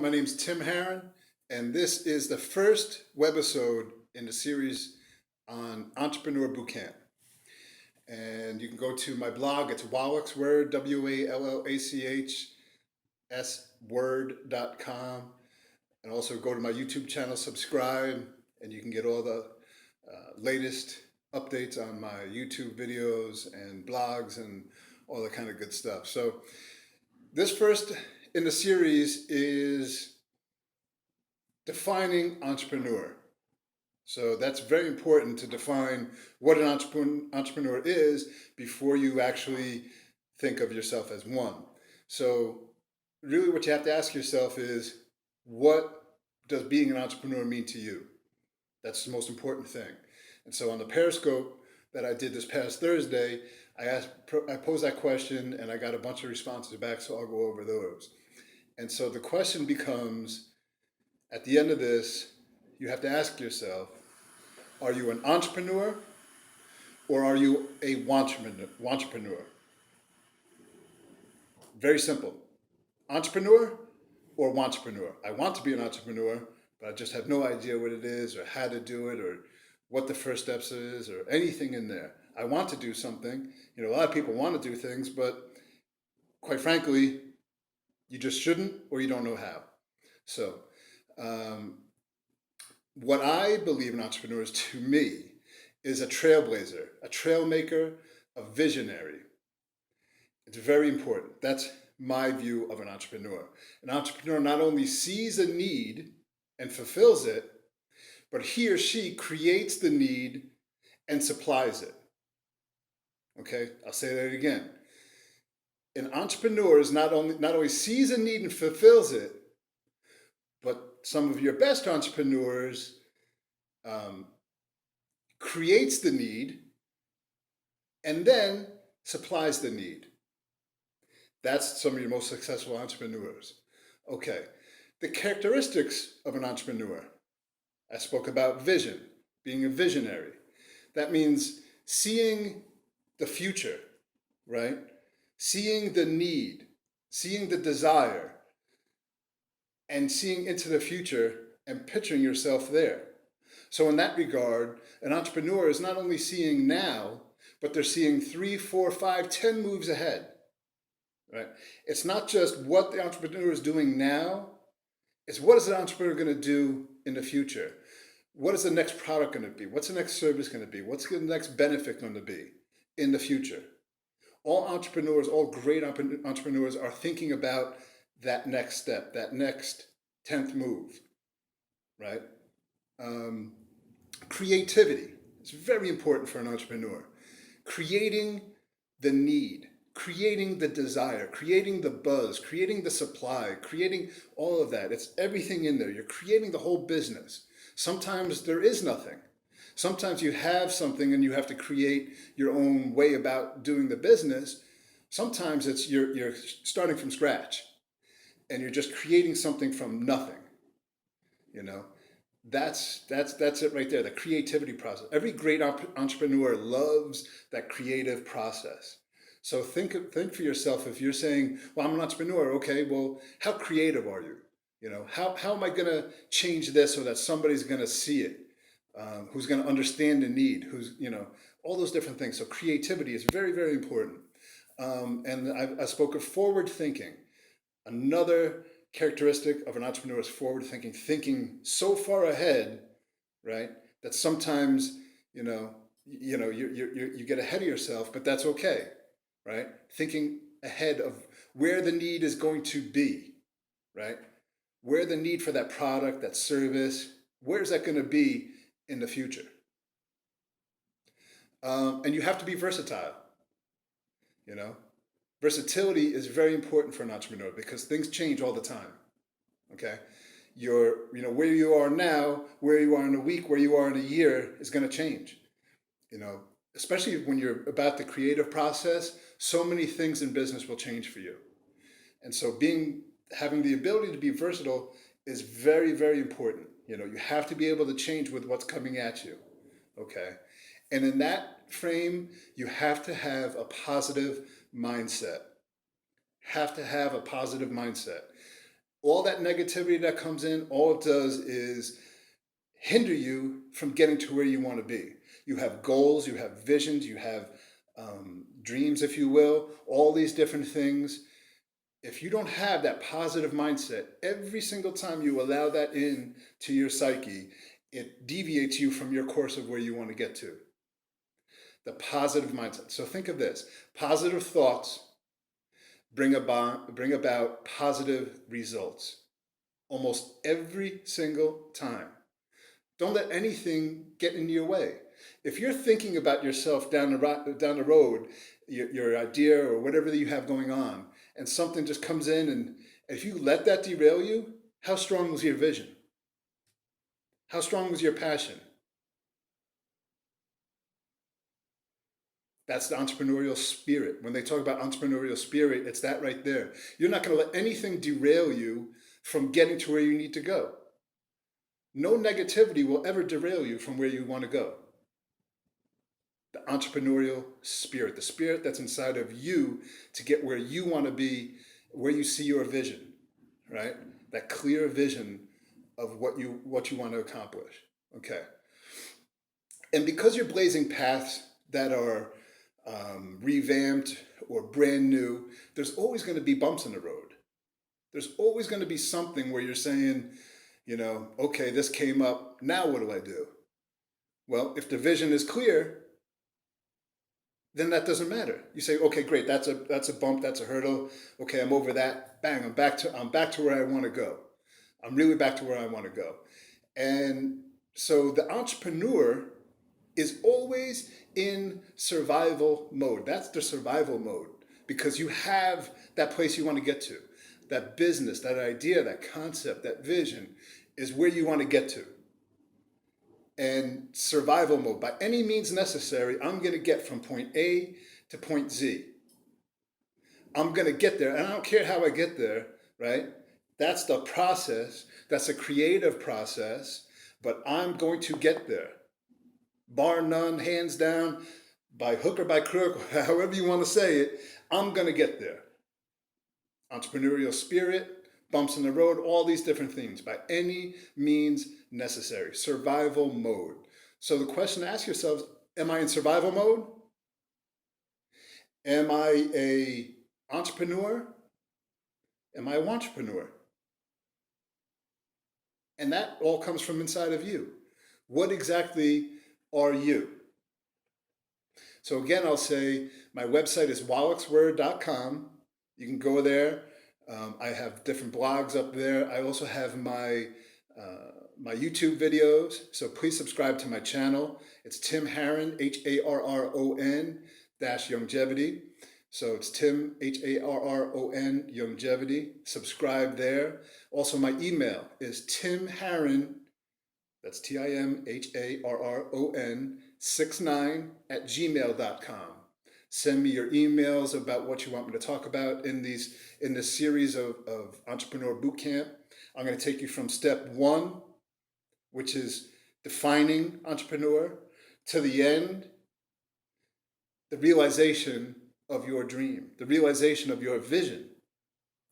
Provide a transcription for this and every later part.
My name's Tim Herron, and this is the first webisode in the series on Entrepreneur Bootcamp. And you can go to my blog. It's Wallach's Word, WALLACHS word.com. And also go to my YouTube channel, subscribe, and you can get all the latest updates on my YouTube videos and blogs and all that kind of good stuff. So this first in the series is defining entrepreneur. So that's very important to define what an entrepreneur is before you actually think of yourself as one. So really what you have to ask yourself is, what does being an entrepreneur mean to you? That's the most important thing. And so on the Periscope that I did this past Thursday, I posed that question and I got a bunch of responses back, so I'll go over those. And so the question becomes, at the end of this, you have to ask yourself, are you an entrepreneur or are you a wantrepreneur? Very simple. Entrepreneur or wantrepreneur? I want to be an entrepreneur, but I just have no idea what it is or how to do it or what the first steps is or anything in there. I want to do something. A lot of people want to do things, but quite frankly, you just shouldn't, or you don't know how. So what I believe in entrepreneurs, to me, is a trailblazer, a trail maker, a visionary. It's very important. That's my view of an entrepreneur. An entrepreneur not only sees a need and fulfills it, but he or she creates the need and supplies it. Okay, I'll say that again. An entrepreneur is not only sees a need and fulfills it, but some of your best entrepreneurs creates the need and then supplies the need. That's some of your most successful entrepreneurs. Okay, the characteristics of an entrepreneur. I spoke about vision, being a visionary. That means seeing the future, right? Seeing the need, seeing the desire, and seeing into the future and picturing yourself there. So in that regard, an entrepreneur is not only seeing now, but they're seeing 3, 4, 5, 10 moves ahead, right? It's not just what the entrepreneur is doing now, it's what is the entrepreneur going to do in the future? What is the next product going to be? What's the next service going to be? What's the next benefit going to be in the future? All entrepreneurs, all great entrepreneurs are thinking about that next step, that next 10th move, right? Creativity is very important for an entrepreneur. Creating the need, creating the desire, creating the buzz, creating the supply, creating all of that. It's everything in there. You're creating the whole business. Sometimes there is nothing. Sometimes you have something and you have to create your own way about doing the business. Sometimes it's you're starting from scratch and you're just creating something from nothing. That's it right there, the creativity process. Every great entrepreneur loves that creative process. So think for yourself, if you're saying, well, I'm an entrepreneur, okay, well, how creative are you? How am I going to change this so that somebody's going to see it? Who's going to understand the need? All those different things. So creativity is very, very important. And I spoke of forward thinking. Another characteristic of an entrepreneur is forward thinking, thinking so far ahead, right? That sometimes, you get ahead of yourself, but that's okay, right? Thinking ahead of where the need is going to be, right? Where the need for that product, that service, where's that going to be in the future? And you have to be versatile, Versatility is very important for an entrepreneur because things change all the time, okay? Where you are now, where you are in a week, where you are in a year is going to change, especially when you're about the creative process. So many things in business will change for you. And so having the ability to be versatile is very, very important. You have to be able to change with what's coming at you, okay? And in that frame, you have to have a positive mindset. All that negativity that comes in, all it does is hinder you from getting to where you want to be. You have goals, you have visions, you have dreams, if you will, all these different things. If you don't have that positive mindset, every single time you allow that in to your psyche, it deviates you from your course of where you want to get to. The positive mindset. So think of this. Positive thoughts bring about positive results almost every single time. Don't let anything get in your way. If you're thinking about yourself down the road, your idea or whatever you have going on, and something just comes in, and if you let that derail you, how strong was your vision? How strong was your passion? That's the entrepreneurial spirit. When they talk about entrepreneurial spirit, it's that right there. You're not going to let anything derail you from getting to where you need to go. No negativity will ever derail you from where you want to go. The entrepreneurial spirit, the spirit that's inside of you to get where you want to be, where you see your vision, right? That clear vision of what you want to accomplish. Okay. And because you're blazing paths that are revamped or brand new, there's always going to be bumps in the road. There's always going to be something where you're saying, okay, this came up. Now what do I do? Well, if the vision is clear, then that doesn't matter. You say, okay, great, that's a bump, that's a hurdle. Okay, I'm over that. Bang, I'm back to where I want to go. I'm really back to where I want to go. And so the entrepreneur is always in survival mode. That's the survival mode, because you have that place you want to get to. That business, that idea, that concept, that vision is where you want to get to. And survival mode, by any means necessary, I'm going to get from point A to point Z. I'm going to get there, and I don't care how I get there, right? That's the process. That's a creative process, but I'm going to get there. Bar none, hands down, by hook or by crook, however you want to say it, I'm going to get there. Entrepreneurial spirit, bumps in the road, all these different things, by any means necessary. Survival mode. So the question to ask yourselves, am I in survival mode? Am I a entrepreneur? Am I a wantrepreneur? And that all comes from inside of you. What exactly are you? So again, I'll say my website is wallachsword.com. You can go there. I have different blogs up there. I also have my YouTube videos. So please subscribe to my channel. It's Tim Harron, HARRON -Longevity. So it's Tim, HARRON Longevity. Subscribe there. Also, my email is Tim Harron, that's TIMHARRON 69@gmail.com. Send me your emails about what you want me to talk about in this series of Entrepreneur Bootcamp. I'm going to take you from step 1, which is defining entrepreneur, to the end, the realization of your dream, the realization of your vision,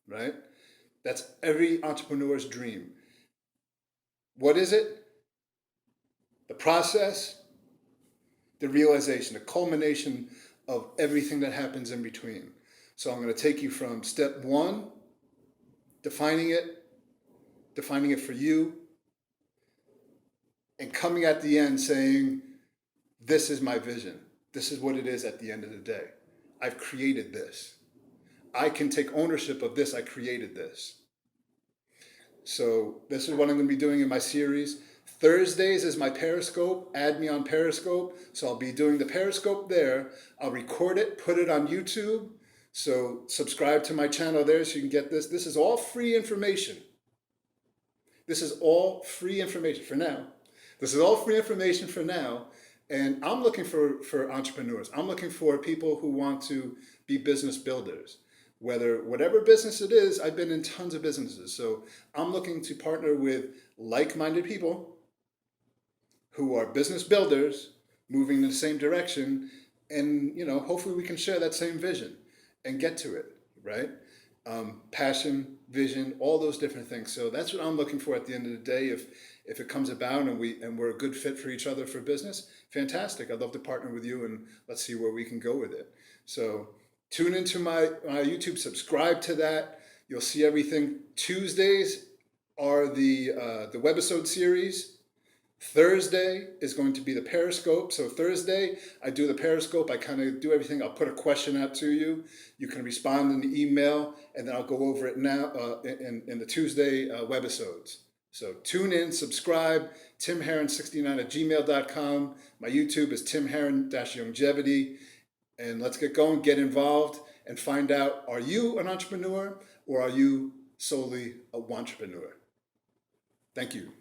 right? That's every entrepreneur's dream. What is it? The process, the realization, the culmination of everything that happens in between. So I'm going to take you from step 1, defining it for you, and coming at the end saying, this is my vision. This is what it is at the end of the day. I've created this. I can take ownership of this. I created this. So this is what I'm going to be doing in my series. Thursdays is my Periscope. Add me on Periscope. So I'll be doing the Periscope there. I'll record it, put it on YouTube. So subscribe to my channel there so you can get this. This is all free information. This is all free information for now. This is all free information for now. And I'm looking for entrepreneurs. I'm looking for people who want to be business builders. Whatever business it is, I've been in tons of businesses. So I'm looking to partner with like-minded people who are business builders, moving in the same direction, and hopefully we can share that same vision and get to it, right? Passion, vision, all those different things. So that's what I'm looking for at the end of the day. If it comes about and we're a good fit for each other for business, fantastic. I'd love to partner with you, and let's see where we can go with it. So tune into my YouTube, subscribe to that. You'll see everything. Tuesdays are the Webisode series. Thursday is going to be the Periscope. So Thursday, I do the Periscope. I kind of do everything. I'll put a question out to you. You can respond in the email, and then I'll go over it now in the Tuesday Webisodes. So tune in, subscribe, timheron69@gmail.com. My YouTube is timheron-longevity. And let's get going, get involved, and find out, are you an entrepreneur or are you solely a wantrepreneur? Thank you.